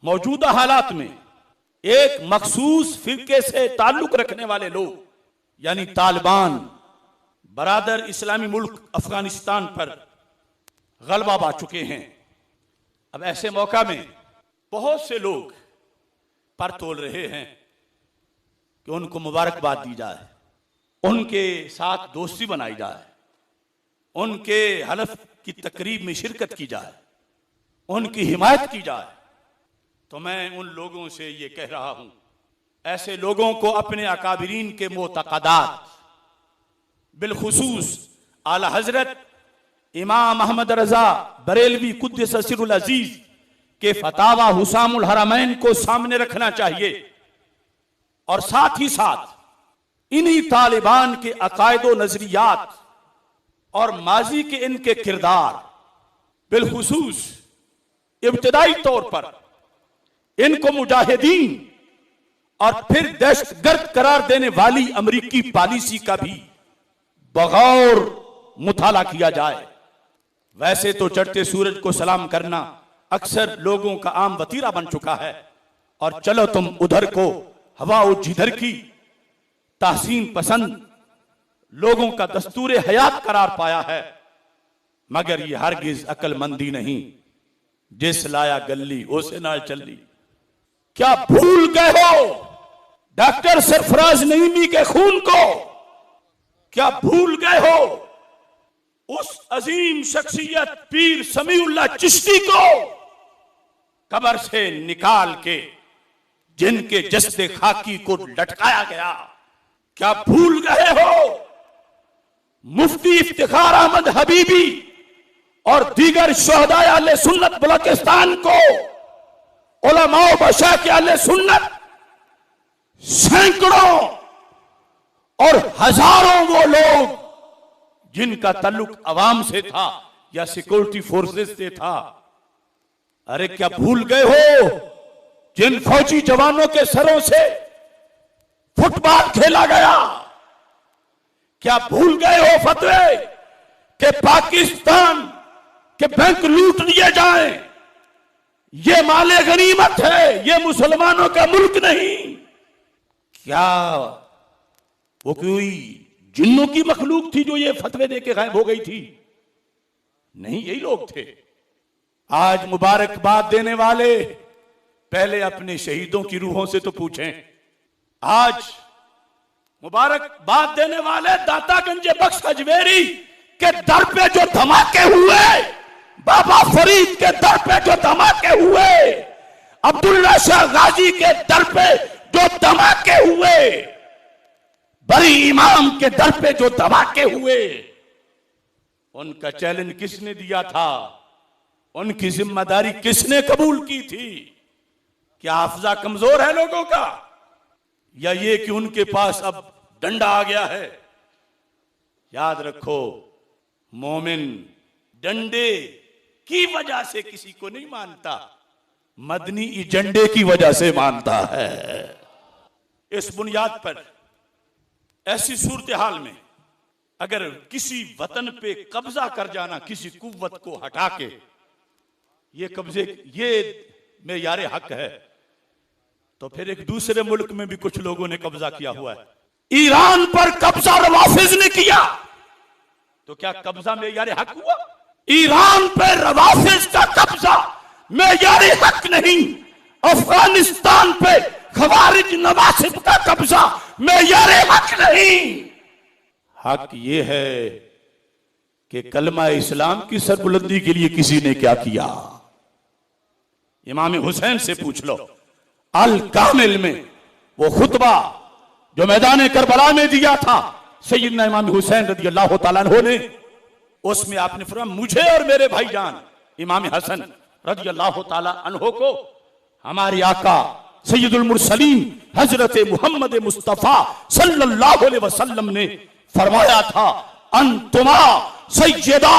मौजूदा हालात में एक मखसूस फिरके से ताल्लुक रखने वाले लोग यानी तालिबान बरादर इस्लामी मुल्क अफगानिस्तान पर गलबा पा चुके हैं। अब ऐसे मौका में बहुत से लोग पर तोल रहे हैं कि उनको मुबारकबाद दी जाए, उनके साथ दोस्ती बनाई जाए, उनके हलफ की तकरीब में शिरकत की जाए, उनकी हिमायत की जाए। तो मैं उन लोगों से ये कह रहा हूं, ऐसे लोगों को अपने अकाबिरीन के मोतक़दात बिलखुसूस आला हजरत इमाम अहमद रजा बरेलवी कुद्दस सिरुल अजीज के फतावा हुसामुल हरमैन को सामने रखना चाहिए और साथ ही साथ इन्हीं तालिबान के अकायद व नजरियात और माजी के इनके किरदार बिलखुसूस इब्तदाई तौर पर इनको मुजाहिदीन और फिर दहशतगर्द करार देने वाली अमेरिकी पॉलिसी का भी बगौर मुताला किया जाए। वैसे तो चढ़ते सूरज को सलाम करना अक्सर लोगों का आम वतीरा बन चुका है और चलो तुम उधर को हवा जिधर की तहसीन पसंद लोगों का दस्तूर हयात करार पाया है। मगर ये हरगिज अक्लमंदी नहीं, जिस लाया गली उसे नाल चली। क्या भूल गए हो डॉक्टर सरफराज नईमी के खून को? क्या भूल गए हो उस अजीम शख्सियत पीर समीउल्लाह चिश्ती को कब्र से निकाल के जिनके जस्ते खाकी को लटकाया गया? क्या भूल गए हो मुफ्ती इफ्तिखार अहमद हबीबी और दीगर शहदाए अहले सुन्नत बलोचिस्तान को, उलमाओ बशा के अहले सुन्नत सैकड़ों और हजारों वो लोग जिनका ताल्लुक अवाम से था या सिक्योरिटी फोर्सेस से था? अरे क्या भूल गए हो जिन फौजी जवानों के सरों से फुटबॉल खेला गया? क्या भूल गए हो फतवे कि पाकिस्तान के बैंक लूट लिए जाएं? ये माले गनीमत है, ये मुसलमानों का मुल्क नहीं। क्या वो कोई जिन्नों की मखलूक थी जो ये फतवे देके गायब हो गई थी? नहीं, यही लोग थे। आज मुबारकबाद देने वाले पहले अपने शहीदों की रूहों से तो पूछें। आज मुबारकबाद देने वाले दातागंज बख्श अजमेरी के दर पे जो धमाके हुए, बाबा फरीद के दर पे जो धमाके हुए, अब्दुल्ला शाह गाजी के दर पे जो धमाके हुए, बरी इमाम के दर पे जो धमाके हुए, उनका चैलेंज किसने दिया था? उनकी जिम्मेदारी किसने कबूल की थी? क्या हाफजा कमजोर है लोगों का, या ये कि उनके पास अब डंडा आ गया है? याद रखो, मोमिन डंडे की वजह से किसी को नहीं मानता, मदनी एजेंडे की वजह से मानता है। इस बुनियाद पर ऐसी सूरत हाल में अगर किसी वतन पे कब्जा कर जाना, किसी कुव्वत को हटा के, ये कब्जे ये मेयारे हक है, तो फिर एक दूसरे मुल्क में भी कुछ लोगों ने कब्जा किया हुआ है। ईरान पर कब्जा रवाफिज ने किया, तो क्या कब्जा मेयारे हक हुआ? ईरान पर रवाफिज का कब्जा मेयारे हक नहीं। अफगानिस्तान पे खवारिज नवासिब का कब्जा मेयारे हक नहीं। हक ये है कि कलमा इस्लाम की सरबुलंदी के लिए किसी ने क्या किया? इमाम हुसैन से पूछ लो। अल कामिल में वो खुतबा जो मैदान करबला में दिया था सैयदना इमाम हुसैन रज़ी अल्लाह तआला अन्हु ने, उसमें आपने फरमाया मुझे और मेरे भाईजान इमाम हसन रज़ी अल्लाह तआला अन्हु को हमारे आका सैयदुल मुरसलीन हजरत मोहम्मद मुस्तफा सल्लल्लाहु अलैहि वसल्लम ने फरमाया था, अंतुमा सैयदा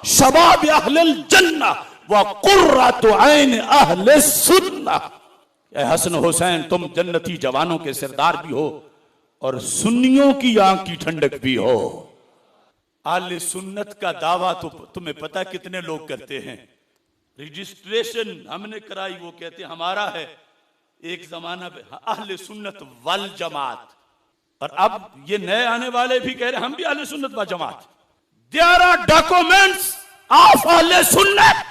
शबाब अहलिल जन्नह व कुर्रतु ऐन अहले सुन्नह। हसन हुसैन, तुम जन्नती जवानों के सरदार भी हो और सुन्नियों की आंख की ठंडक भी हो। आले सुन्नत का दावा तो तुम्हें पता कितने लोग करते हैं, रजिस्ट्रेशन हमने कराई, वो कहते हमारा है। एक जमाना पे अहले सुन्नत वल जमात, और अब ये नए आने वाले भी कह रहे हम भी अहले सुन्नत व जमात। देयर आर डॉक्यूमेंट्स ऑफ अहले सुन्नत।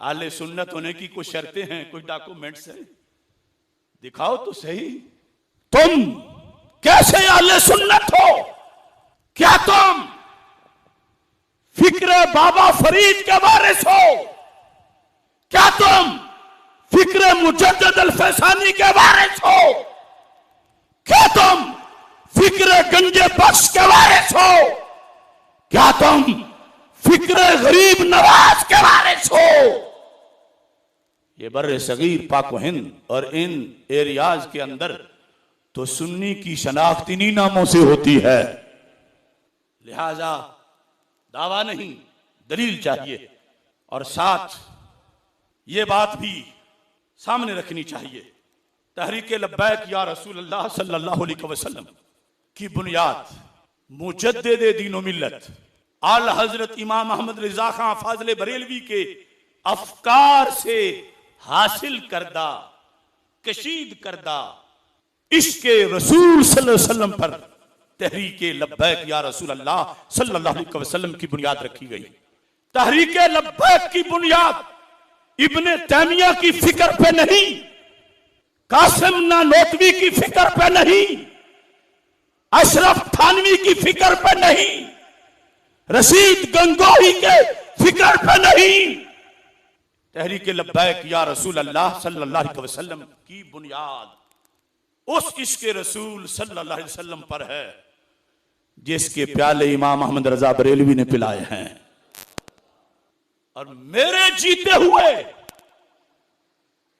अहले सुन्नत होने की कुछ शर्तें हैं, कुछ डॉक्यूमेंट्स हैं, दिखाओ तो सही। तुम कैसे अहले सुन्नत हो? क्या तुम फिक्र बाबा फरीद के वारिस हो? क्या तुम फिक्र मुजद्दद अल फैसानी के वारिस हो? क्या तुम फिक्र गंजे बख्श के वारिस हो? क्या तुम फिक्र गरीब नवाज के वारिस हो? ये बर्रे सगीर पाक व हिंद और इन एरियाज के अंदर तो सुन्नी की शनाख्त इन्हीं नामों से होती है। लिहाजा दावा नहीं, दलील चाहिए, और साथ ये बात भी सामने रखनी चाहिए। तहरीक लब्बैक या रसूल अल्लाह सल्लल्लाहु अलैहि वसल्लम की बुनियाद मुजद्दिद दीन मिल्लत आला हजरत इमाम अहमद रिजा खां फाजले बरेलवी के अफकार से हासिल करदा, कशीद करदा इश्के रसूल सल्लल्लाहु अलैहि वसल्लम पर तहरीक लब्बैक या रसूल अल्लाह सल्लल्लाहु अलैहि वसल्लम की बुनियाद रखी गई। तहरीक लब्बैक की बुनियाद इब्ने तैमिया की फिक्र पे नहीं, कासिम नानोतवी की फिक्र पे नहीं, अशरफ थानवी की फिक्र पे नहीं, रशीद गंगोही के फिक्र पे नहीं। तहरीक लब्बैक या रसूल अल्लाह सल्लल्लाहु अलैहि वसल्लम की बुनियाद उस इश्क़ रसूल सल्लल्लाहु अलैहि वसल्लम पर है जिसके प्याले इमाम अहमद रजा बरेलवी ने पिलाए हैं। और मेरे जीते हुए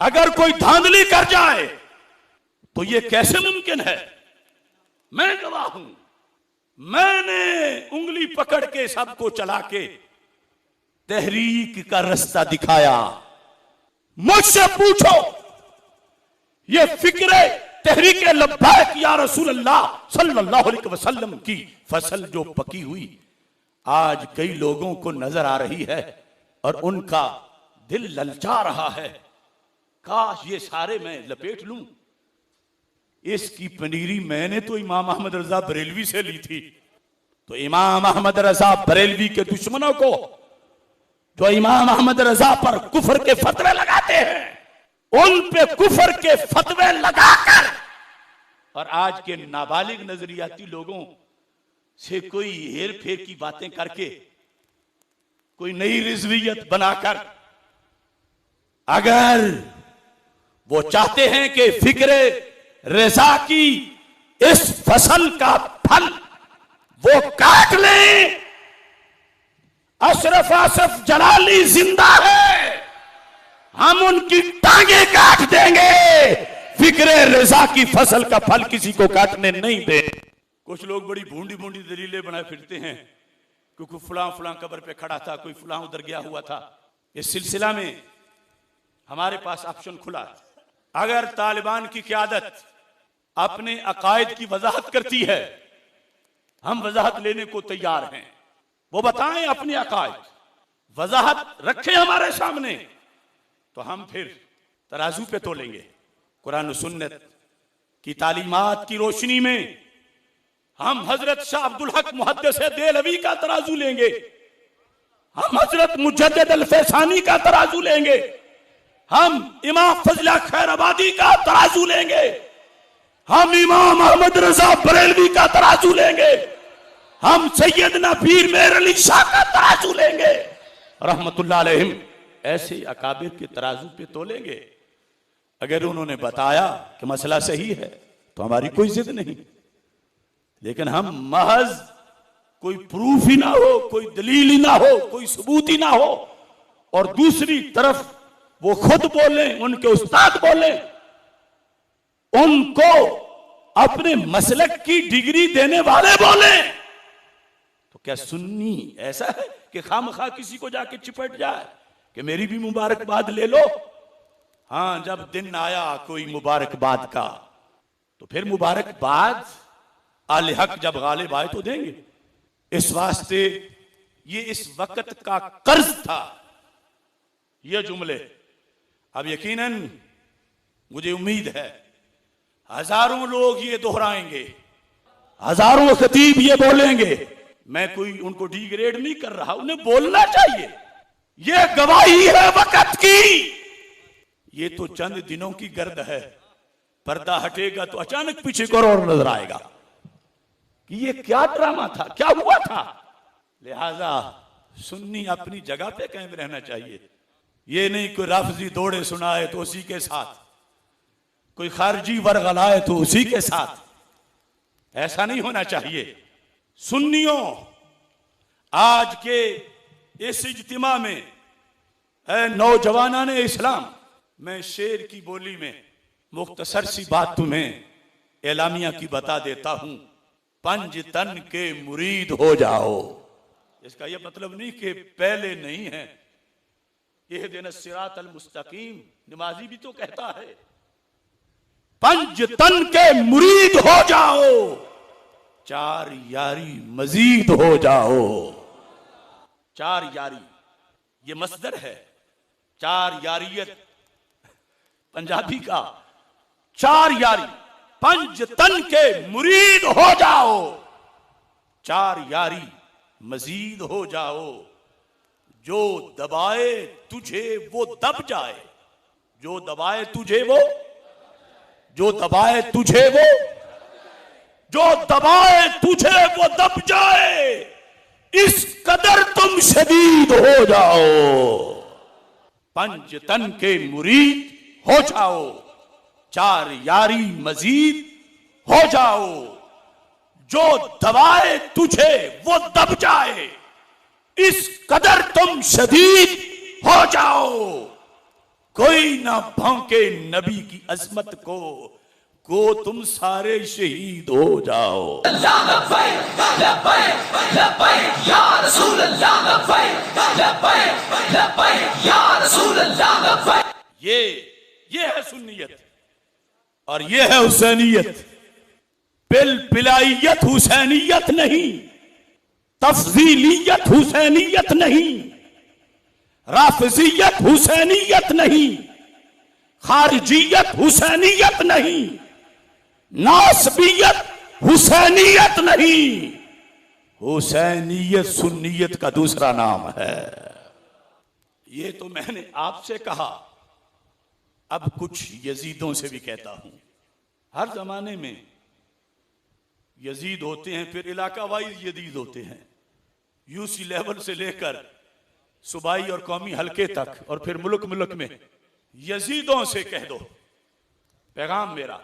अगर कोई धांधली कर जाए तो यह कैसे मुमकिन है? मैं गवाह हूं, मैंने उंगली पकड़ के सबको चला के तहरीक का रास्ता दिखाया। मुझसे पूछो, ये फिक्र तहरीक लब्बैक या रसूल अल्लाह सल्लल्लाहु अलैहि वसल्लम की फसल जो पकी हुई आज कई लोगों को नजर आ रही है और उनका दिल ललचा रहा है, काश ये सारे मैं लपेट लूं। इसकी पनीरी मैंने तो इमाम अहमद रजा बरेलवी से ली थी। तो इमाम अहमद रजा बरेलवी के दुश्मनों को जो इमाम अहमद रजा पर कुफर के फतवे लगाते हैं, उन पे कुफर के फतवे लगाकर और आज के नाबालिग नजरियाती लोगों से कोई हेर फेर की बातें करके कोई नई रिजवियत बनाकर अगर वो चाहते हैं कि फिक्रे रजा की इस फसल का फल वो काट लें, अशरफ आसफ जलाली जिंदा है, हम उनकी टांगे काट देंगे, फिक्रे रजा की फसल का फल किसी को काटने नहीं दे। कुछ लोग बड़ी भूंडी भूंडी दलीलें बनाए फिरते हैं, क्योंकि फलां फलां कब्र पे खड़ा था, कोई फलां उधर गया हुआ था। इस सिलसिला में हमारे पास ऑप्शन खुला। अगर तालिबान की क़यादत अपने अकायद की वजाहत करती है, हम वजाहत लेने को तैयार हैं। वो बताएं अपने अकायद, वजाहत रखें हमारे सामने, तो हम फिर तराजू पे तोलेंगे। कुरान सुन्नत की तालीमात की रोशनी में हम हजरत शाह अब्दुल हक मुहद्दिस देहलवी का तराजू लेंगे, हम हजरत मुजद्दिद अल फैसानी का तराजू लेंगे, हम इमाम फजला खैराबादी का तराजू लेंगे, हम इमाम अहमद रजा बरेलवी का तराजू लेंगे, हम सैयदना पीर मेहर अली शाह का तराजू लेंगे, रहमतुल्लाह अलैहिम। ऐसे अकाबिर के तराजू पे तोलेंगे। अगर उन्होंने बताया कि मसला सही है तो हमारी कोई जिद नहीं, लेकिन हम महज कोई प्रूफ ही ना हो, कोई दलील ही ना हो, कोई सबूत ही ना हो, और दूसरी तरफ वो खुद बोले, उनके उस्ताद बोले, उनको अपने मसलक की डिग्री देने वाले बोले, तो क्या सुन्नी ऐसा है कि खामखा किसी को जाके चिपट जाए कि मेरी भी मुबारकबाद ले लो? हाँ, जब दिन आया कोई मुबारकबाद का तो फिर मुबारकबाद आले हक जब गालिब आए तो देंगे। इस वास्ते ये इस वक्त का कर्ज था ये जुमले अब यकीनन मुझे उम्मीद है हजारों लोग ये दोहराएंगे, हजारों खतीब ये बोलेंगे। मैं कोई उनको डिग्रेड नहीं कर रहा, उन्हें बोलना चाहिए। ये गवाही है वक्त की। ये तो चंद दिनों की गर्द है, पर्दा हटेगा तो अचानक पीछे को और नजर आएगा कि ये क्या ड्रामा था, क्या हुआ था। लिहाजा सुन्नी अपनी जगह पे कायम रहना चाहिए। ये नहीं कोई राफजी दौड़े सुनाए तो उसी के साथ, कोई खारजी वर्गलाए तो उसी के साथ, ऐसा नहीं होना चाहिए। सुन्नियों, आज के इस इज्तिमा में नौजवानाने इस्लाम, मैं शेर की बोली में मुख्तसर सी बात तुम्हें एलामिया की बता देता हूं। पंज तन के मुरीद हो जाओ। इसका यह मतलब नहीं कि पहले नहीं है। यह दिन सिरात अल मुस्तकीम नमाजी भी तो कहता है, पंज तन के मुरीद हो जाओ, चार यारी मजीद हो जाओ। चार यारी ये मसदर है, चार यारियत पंजाबी का, चार यारी, पंज तन के मुरीद हो जाओ, चार यारी मजीद हो जाओ। जो दबाए तुझे वो दब जाए, जो दबाए तुझे वो, जो दबाए तुझे वो, जो दबाए तुझे वो दब जाए। इस कदर तुम शदीद हो जाओ। पंज तन के मुरीद हो जाओ, चार यारी मजीद हो जाओ। जो दबाए तुझे वो दब जाए, इस कदर तुम शदीद हो जाओ। कोई ना भौंके नबी की अजमत को तुम सारे शहीद हो जाओ। ये है सुन्नियत और ये है हुसैनियत। पिलाइयत हुसैनियत नहीं, तफजीलियत हुसैनियत नहीं, राफिजियत हुसैनियत नहीं, खारिजियत हुसैनियत नहीं, नासबियत हुसैनियत नहीं। हुसैनियत सुन्नियत का दूसरा नाम है। ये तो मैंने आपसे कहा, अब कुछ यजीदों से भी कहता हूं। हर जमाने में यजीद होते हैं, फिर इलाका वाइज यजीद होते हैं, यूसी लेवल से लेकर सूबाई और कौमी हलके तक, और फिर मुल्क मुल्क में यजीदों से कह दो। पैगाम मेरा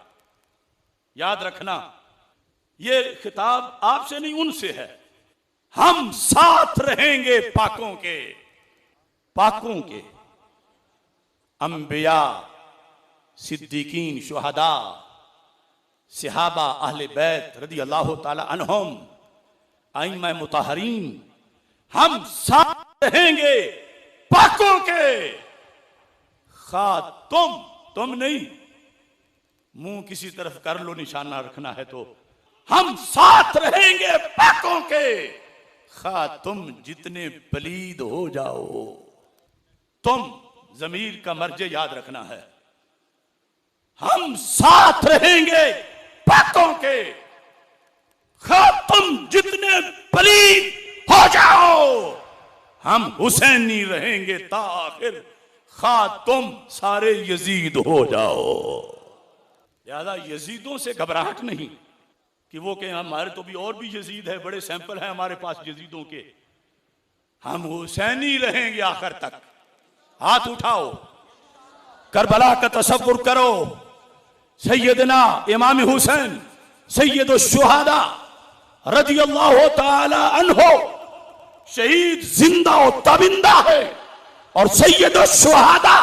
याद रखना, ये खिताब आपसे नहीं उनसे है। हम साथ रहेंगे पाकों के, पाकों के, अंबिया, सिद्दीकीन, शुहदा, सहाबा, अहले बैत रदी अल्लाह ताला अन्हुम, आइम्मा मुताहरीन। हम साथ रहेंगे पाकों के। खा तुम नहीं, मुंह किसी तरफ कर लो, निशाना रखना है तो। हम साथ रहेंगे पाकों के, खा तुम जितने पलीद हो जाओ। तुम जमीर का मर्जे याद रखना है। हम साथ रहेंगे पाकों के, खा तुम जितने पलीद हो जाओ। हम हुसैनी रहेंगे ताखिर, खा तुम सारे यजीद हो जाओ। ज्यादा यजीदों से घबराहट नहीं कि वो कहें हमारे तो भी और भी यजीद है, बड़े सैंपल है हमारे पास यजीदों के। हम हुसैनी रहेंगे आखिर तक। हाथ उठाओ, करबला का तसव्वुर करो। सैयदना इमाम हुसैन सैयद शुहदा रज़ी अल्लाह ताला अन्हो, शहीद जिंदा और तबिंदा है, और सैयद शुहदा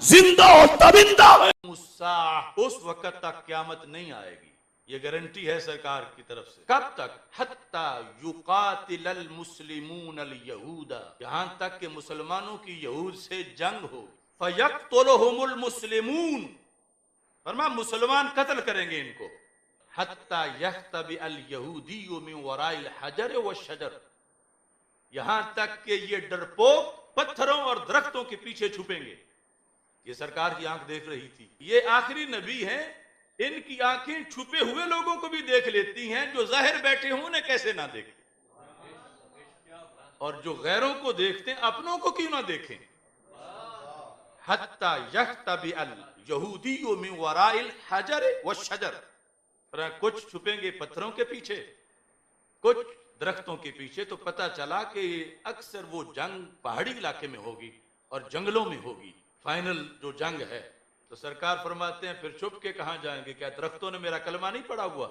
जिंदा और तबिंदा है। उस वक्त तक क़यामत नहीं आएगी, ये गारंटी है सरकार की तरफ से। कब तक? हत्ता युकातिलल मुस्लिमून अल यहूदा, यहां तक कि मुसलमानों की यहूद से जंग हो। फयक्तुलहुमुल मुस्लिमून, फरमा मुसलमान कत्ल करेंगे इनको। हत्ता यख्तबि अल यहूदी मिन वराइल हजर व शजर, यहां तक कि ये डरपोक पत्थरों और दरख्तों के पीछे छुपेंगे। ये सरकार की आंख देख रही थी। ये आखिरी नबी हैं, इनकी आंखें छुपे हुए लोगों को भी देख लेती हैं, जो जाहिर बैठे हों उन्हें कैसे ना देखें, और जो गैरों को देखते हैं अपनों को क्यों ना देखें। हत्ता यख्तबि अल यहूदिय्यु मिन वराइल हजर व शजर, कुछ छुपेंगे पत्थरों के पीछे, कुछ दरख्तों के पीछे। तो पता चला कि अक्सर वो जंग पहाड़ी इलाके में होगी और जंगलों में होगी, फाइनल जो जंग है। तो सरकार फरमाते हैं फिर छुप के कहां जाएंगे? क्या दरख्तों ने मेरा कलमा नहीं पढ़ा हुआ?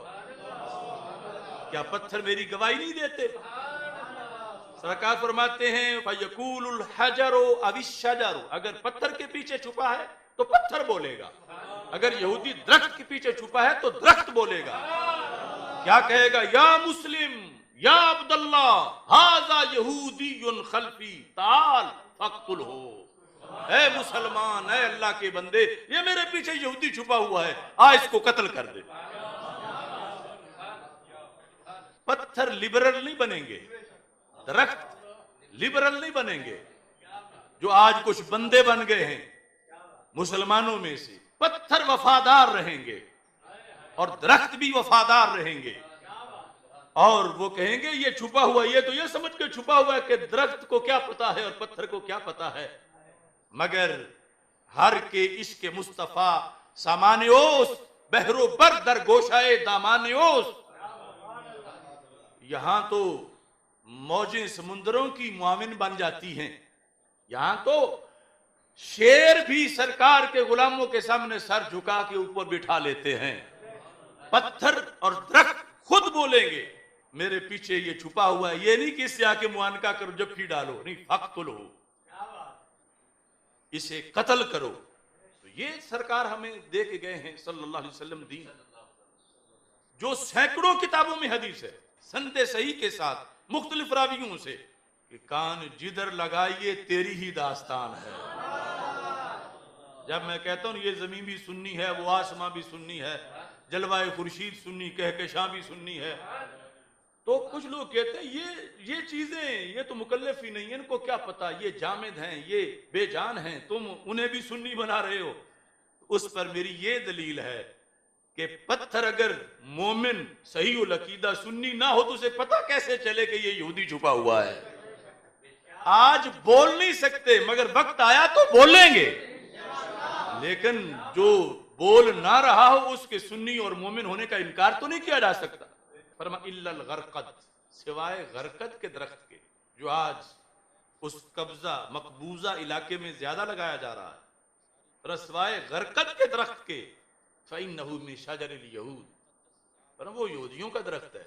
क्या पत्थर मेरी गवाही नहीं देते? सरकार फरमाते हैं फयकूलुल हजरु अविश्शजरु, अगर पत्थर के पीछे छुपा है तो पत्थर बोलेगा, अगर यहूदी दरख्त के पीछे छुपा है तो दरख्त बोलेगा। क्या कहेगा? या मुस्लिम या अब्दुल्ला हाजा यहूदियुन खल्फी ताल फक्तुल हो। ऐ मुसलमान, ऐ अल्लाह के बंदे, ये मेरे पीछे यहूदी छुपा हुआ है, आ इसको कत्ल कर दे। पत्थर लिबरल नहीं बनेंगे, दरख्त लिबरल नहीं बनेंगे। जो आज कुछ बंदे बन गए हैं मुसलमानों में से, पत्थर वफादार रहेंगे और दरख्त भी वफादार रहेंगे। और वो कहेंगे ये छुपा हुआ, ये तो ये समझ के छुपा हुआ है कि दरख्त को क्या पता है और पत्थर को क्या पता है। मगर हर के इश्क मुस्तफा सामान्योस बहरो बर दर गोशाए दामान्योस, यहां तो मौजें समुद्रों की मुआविन बन जाती हैं, यहां तो शेर भी सरकार के गुलामों के सामने सर झुका के ऊपर बिठा लेते हैं। पत्थर और दरख्त खुद बोलेंगे मेरे पीछे ये छुपा हुआ है। ये नहीं कि इससे आके मुआनका करो, जफ्फी डालो, नहीं, फक्तुल हो, इसे कत्ल करो। तो ये सरकार हमें दे के गए हैं सल्लल्लाहु अलैहि वसल्लम दीन, जो सैकड़ों किताबों में हदीस है संदे सही के साथ मुख्तलिफ रावियों से कि कान जिधर लगाइए तेरी ही दास्तान है। जब मैं कहता हूं ये जमीन भी सुन्नी है, वो आसमां भी सुन्नी है, जलवाए खुर्शीद सुन्नी, कहकशां भी सुन्नी है, तो कुछ लोग कहते हैं ये चीजें ये तो मुकल्लफ ही नहीं है, इनको क्या पता, ये जामिद हैं, ये बेजान हैं, तुम उन्हें भी सुन्नी बना रहे हो। उस पर मेरी ये दलील है कि पत्थर अगर मोमिन सही उल अकीदा सुन्नी ना हो तो उसे पता कैसे चले कि ये यहूदी छुपा हुआ है। आज बोल नहीं सकते, मगर वक्त आया तो बोलेंगे। लेकिन जो बोल ना रहा हो उसके सुन्नी और मोमिन होने का इनकार तो नहीं किया जा सकता। फरमा इल्लल गरकद, सिवाय गरकद के दरख्त के, जो आज उस कब्जा मकबूजा इलाके में ज्यादा लगाया जा रहा है, रसवाए गरकद के दरख्त के, फइन्नहु मिन शजरिल यहूद, पर वो यहूदियों का दरख्त है,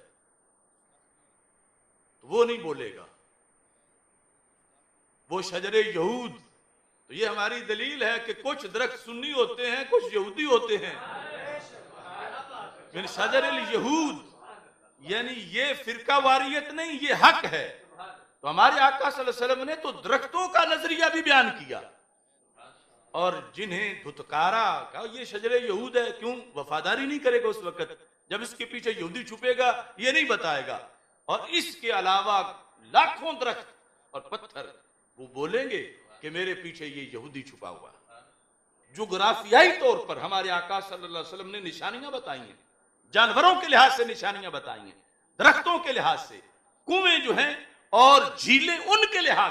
तो वो नहीं बोलेगा, वो शजरे यहूद। तो ये हमारी दलील है कि कुछ दरख्त सुन्नी होते हैं, कुछ यहूदी होते हैं। मिन शजरिल यहूद यानी ये फिरका वारियत नहीं, ये हक है। तो हमारे आका सल्लल्लाहु अलैहि वसल्लम ने तो दरख्तों का नजरिया भी बयान किया, और जिन्हें धुतकारा कहा ये शजरे यहूद है, क्यों वफादारी नहीं करेगा उस वक्त जब इसके पीछे यहूदी छुपेगा, ये नहीं बताएगा। और इसके अलावा लाखों दरख्त और पत्थर वो बोलेंगे कि मेरे पीछे ये यहूदी छुपा हुआ है। जुग्राफियाई तौर पर हमारे आका सल्लल्लाहु अलैहि वसल्लम ने निशानियां बताई हैं, जानवरों के लिहाज से निशानियां बताई हैं, दरख्तों के लिहाज से, कुएं जो हैं और झीलें उनके लिहाज